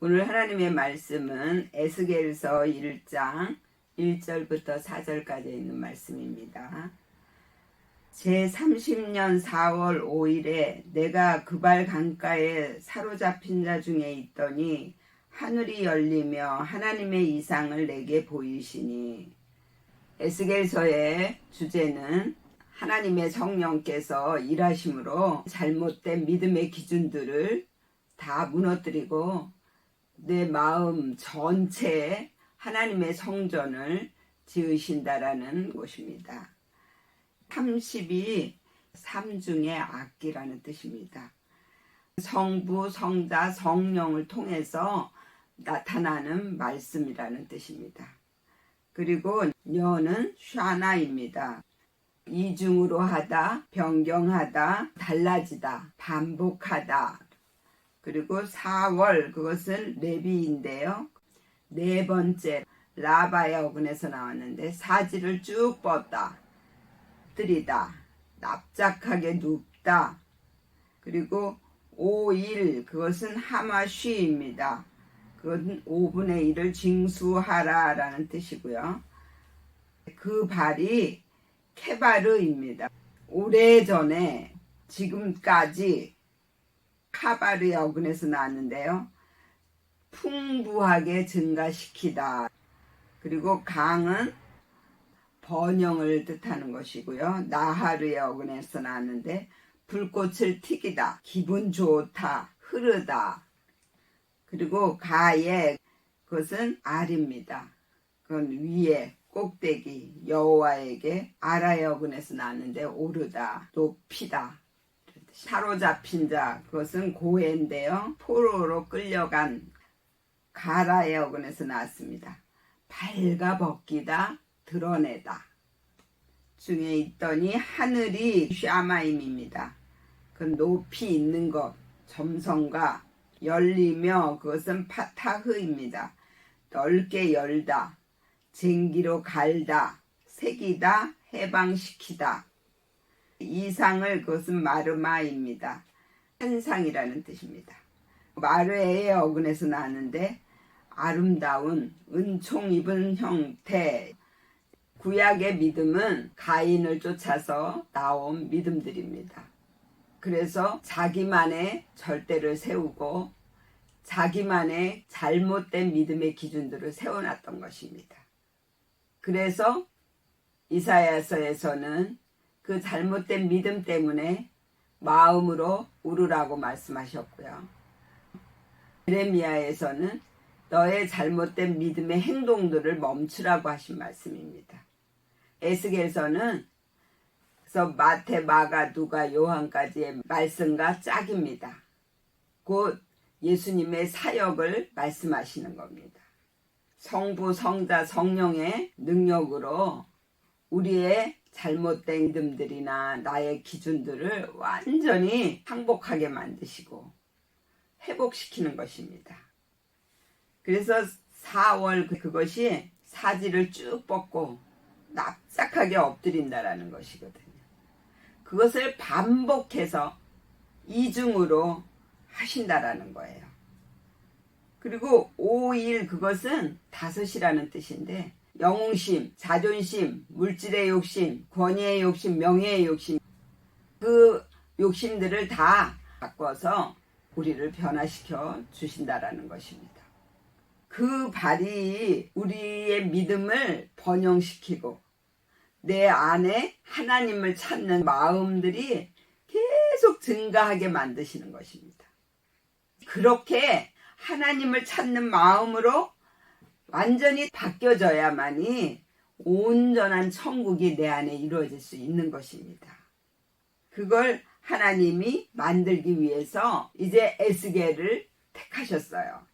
오늘 하나님의 말씀은 에스겔서 1장 1절부터 4절까지 있는 말씀입니다. 제30년 4월 5일에 내가 그발 강가에 사로잡힌 자 중에 있더니 하늘이 열리며 하나님의 이상을 내게 보이시니. 에스겔서의 주제는 하나님의 성령께서 일하심으로 잘못된 믿음의 기준들을 다 무너뜨리고 내 마음 전체에 하나님의 성전을 지으신다라는 것입니다. 30이 삼중의 악기라는 뜻입니다. 성부, 성자, 성령을 통해서 나타나는 말씀이라는 뜻입니다. 그리고 녀는 샤나입니다. 이중으로 하다, 변경하다, 달라지다, 반복하다. 그리고 4월, 그것은 레비인데요. 네 번째 라바의 어근에서 나왔는데 사지를 쭉 뻗다, 엎드리다, 납작하게 눕다. 그리고 5일, 그것은 하마쉬입니다. 그것은 5분의 1을 징수하라 라는 뜻이고요. 그 발이 케바르입니다. 오래전에 지금까지 카바르의 어근에서 나왔는데요. 풍부하게 증가시키다. 그리고 강은 번영을 뜻하는 것이고요. 나하르의 어근에서 나왔는데 불꽃을 튀기다, 기분 좋다, 흐르다. 그리고 가에, 그것은 알입니다. 그건 위에 꼭대기, 여호와에게 아라의 어근에서 나왔는데 오르다, 높이다. 사로잡힌 자, 그것은 고해인데요. 포로로 끌려간 가라의 어근에서 나왔습니다. 발가벗기다, 드러내다. 중에 있더니 하늘이 샤마임입니다. 그 높이 있는 것, 점성과 열리며, 그것은 파타흐입니다. 넓게 열다, 쟁기로 갈다, 새기다, 해방시키다. 이상을, 그것은 마르마입니다. 환상이라는 뜻입니다. 마르에의 어근에서 나왔는데 아름다운 은총 입은 형태. 구약의 믿음은 가인을 쫓아서 나온 믿음들입니다. 그래서 자기만의 절대를 세우고 자기만의 잘못된 믿음의 기준들을 세워놨던 것입니다. 그래서 이사야서에서는 그 잘못된 믿음 때문에 마음으로 울으라고 말씀하셨고요. 예레미야에서는 너의 잘못된 믿음의 행동들을 멈추라고 하신 말씀입니다. 에스겔서는 그래서 마태, 마가, 누가, 요한까지의 말씀과 짝입니다. 곧 예수님의 사역을 말씀하시는 겁니다. 성부, 성자, 성령의 능력으로 우리의 잘못된 믿음들이나 나의 기준들을 완전히 항복하게 만드시고 회복시키는 것입니다. 그래서 4월 그것이 사지를 쭉 뻗고 납작하게 엎드린다라는 것이거든요. 그것을 반복해서 이중으로 하신다라는 거예요. 그리고 5일, 그것은 5이라는 뜻인데 영웅심, 자존심, 물질의 욕심, 권위의 욕심, 명예의 욕심, 그 욕심들을 다 바꿔서 우리를 변화시켜 주신다라는 것입니다. 그 발이 우리의 믿음을 번영시키고 내 안에 하나님을 찾는 마음들이 계속 증가하게 만드시는 것입니다. 그렇게 하나님을 찾는 마음으로 완전히 바뀌어져야만이 온전한 천국이 내 안에 이루어질 수 있는 것입니다. 그걸 하나님이 만들기 위해서 이제 에스겔을 택하셨어요.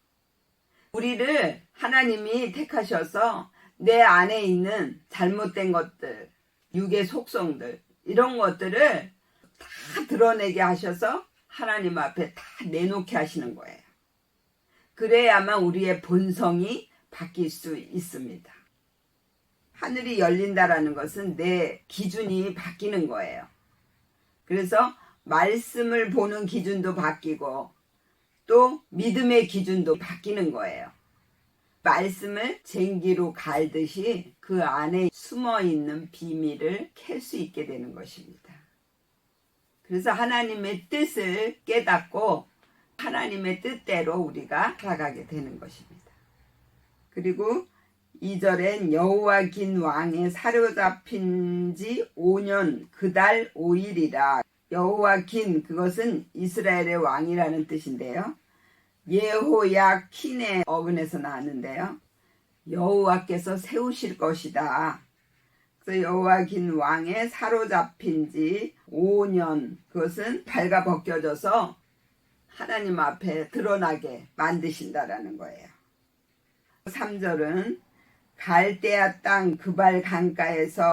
우리를 하나님이 택하셔서 내 안에 있는 잘못된 것들, 육의 속성들, 이런 것들을 다 드러내게 하셔서 하나님 앞에 다 내놓게 하시는 거예요. 그래야만 우리의 본성이 바뀔 수 있습니다. 하늘이 열린다라는 것은 내 기준이 바뀌는 거예요. 그래서 말씀을 보는 기준도 바뀌고 또 믿음의 기준도 바뀌는 거예요. 말씀을 쟁기로 갈듯이 그 안에 숨어있는 비밀을 캘 수 있게 되는 것입니다. 그래서 하나님의 뜻을 깨닫고 하나님의 뜻대로 우리가 살아가게 되는 것입니다. 그리고 2절엔 여호야긴 왕의 사로잡힌 지 5년 그달 5일이라. 여호야긴, 그것은 이스라엘의 왕이라는 뜻인데요. 예호야킨의 어근에서 나왔는데요. 여호와께서 세우실 것이다. 그래서 여호야긴 왕의 사로잡힌 지 5년, 그것은 발가 벗겨져서 하나님 앞에 드러나게 만드신다라는 거예요. 3절은 갈대아 땅 그발 강가에서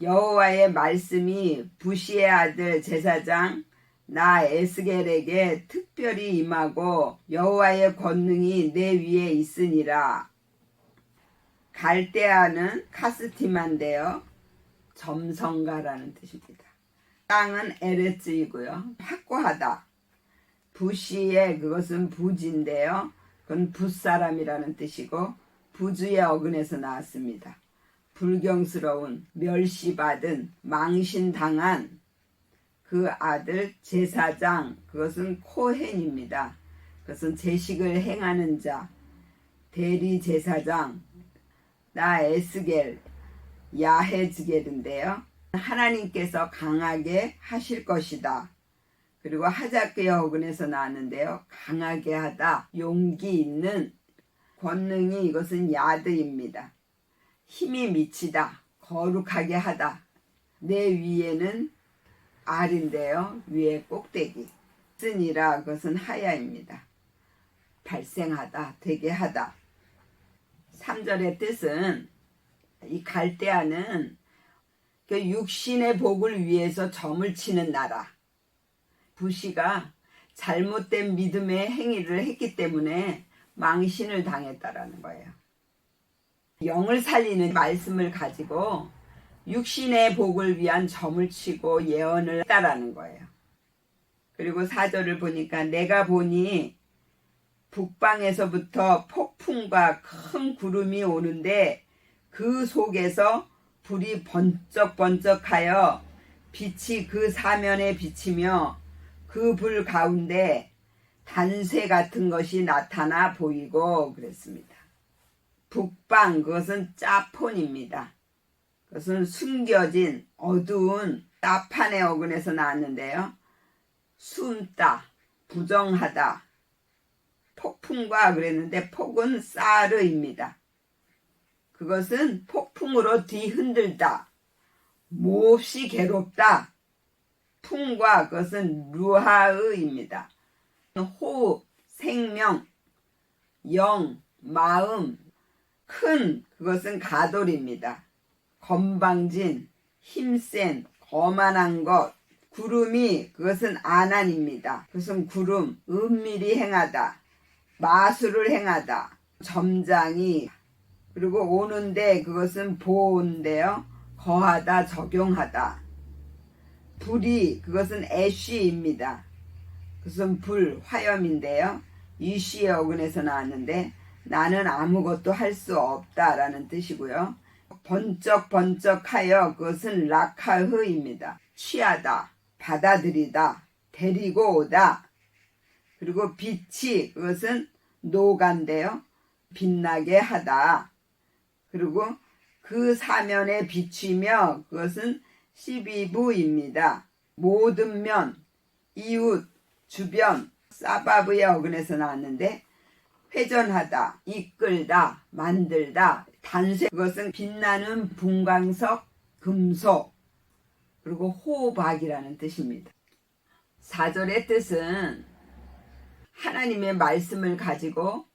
여호와의 말씀이 부시의 아들 제사장 나 에스겔에게 특별히 임하고 여호와의 권능이 내 위에 있으니라. 갈대아는 카스티마인데요, 점성가라는 뜻입니다. 땅은 에레츠이고요, 확고하다. 부시의, 그것은 부지인데요, 그건 붓사람이라는 뜻이고 부주의 어근에서 나왔습니다. 불경스러운, 멸시받은, 망신당한 그 아들 제사장, 그것은 코헨입니다. 그것은 제식을 행하는 자. 대리제사장 나 에스겔 야헤즈겔인데요, 하나님께서 강하게 하실 것이다. 그리고 하작그의 어근에서 나왔는데요, 강하게 하다, 용기 있는, 권능이, 이것은 야드입니다. 힘이 미치다, 거룩하게 하다. 내 위에는 알인데요, 위에 꼭대기. 쓰니라, 그것은 하야입니다. 발생하다, 되게 하다. 3절의 뜻은, 이 갈대아는 육신의 복을 위해서 점을 치는 나라. 부시가 잘못된 믿음의 행위를 했기 때문에 망신을 당했다라는 거예요. 영을 살리는 말씀을 가지고 육신의 복을 위한 점을 치고 예언을 했다라는 거예요. 그리고 4절을 보니까 내가 보니 북방에서부터 폭풍과 큰 구름이 오는데 그 속에서 불이 번쩍번쩍하여 빛이 그 사면에 비치며 그 불 가운데 단쇠 같은 것이 나타나 보이고 그랬습니다. 북방, 그것은 짜폰입니다. 그것은 숨겨진 어두운 따판의 어근에서 나왔는데요. 숨다, 부정하다. 폭풍과 그랬는데 폭은 사르입니다. 그것은 폭풍으로 뒤흔들다, 몹시 괴롭다. 풍과, 그것은 루하의입니다. 호흡, 생명, 영, 마음, 큰, 그것은 가돌입니다. 건방진, 힘센, 거만한 것. 구름이, 그것은 아난입니다. 그것은 구름, 은밀히 행하다, 마술을 행하다, 점장이. 그리고 오는데, 그것은 보온데요, 거하다, 적용하다. 불이, 그것은 애쉬입니다. 그것은 불, 화염인데요, 이쉬의 어근에서 나왔는데 나는 아무것도 할 수 없다라는 뜻이고요. 번쩍번쩍하여, 그것은 라카흐입니다. 취하다, 받아들이다, 데리고 오다. 그리고 빛이, 그것은 노간데요, 빛나게 하다. 그리고 그 사면에 비추며, 그것은 12부입니다. 모든 면, 이웃, 주변, 사바브의 어근에서 나왔는데 회전하다, 이끌다, 만들다, 단쇠, 그것은 빛나는 분광석, 금속. 그리고 호박이라는 뜻입니다. 4절의 뜻은 하나님의 말씀을 가지고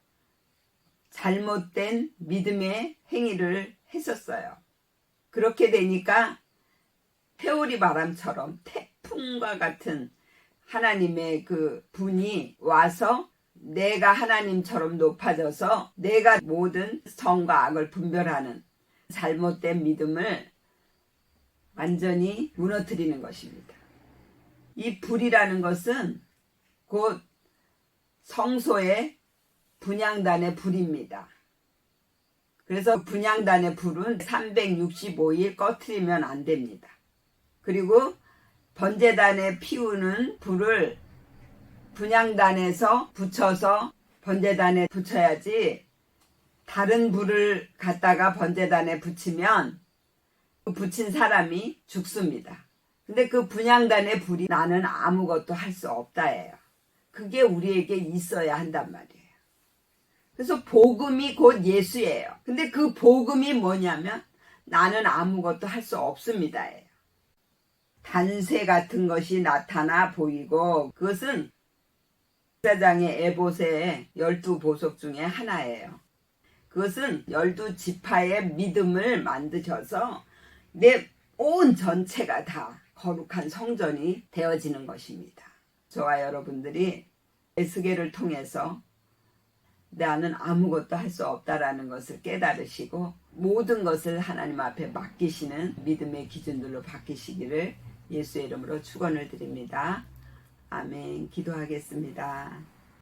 잘못된 믿음의 행위를 했었어요. 그렇게 되니까 회오리 바람처럼 태풍과 같은 하나님의 그 분이 와서 내가 하나님처럼 높아져서 내가 모든 선과 악을 분별하는 잘못된 믿음을 완전히 무너뜨리는 것입니다. 이 불이라는 것은 곧 성소의 분향단의 불입니다. 그래서 분향단의 불은 365일 꺼트리면 안 됩니다. 그리고 번제단에 피우는 불을 분향단에서 붙여서 번제단에 붙여야지, 다른 불을 갖다가 번제단에 붙이면 그 붙인 사람이 죽습니다. 근데 그 분향단의 불이 나는 아무것도 할 수 없다예요. 그게 우리에게 있어야 한단 말이에요. 그래서 복음이 곧 예수예요. 근데 그 복음이 뭐냐면 나는 아무것도 할 수 없습니다예요. 단세 같은 것이 나타나 보이고, 그것은 제사장의 에봇의 12보석 중에 하나예요. 그것은 12지파의 믿음을 만드셔서 내 온 전체가 다 거룩한 성전이 되어지는 것입니다. 저와 여러분들이 에스겔을 통해서 나는 아무것도 할 수 없다라는 것을 깨달으시고 모든 것을 하나님 앞에 맡기시는 믿음의 기준들로 바뀌시기를 예수의 이름으로 축원을 드립니다. 아멘. 기도하겠습니다.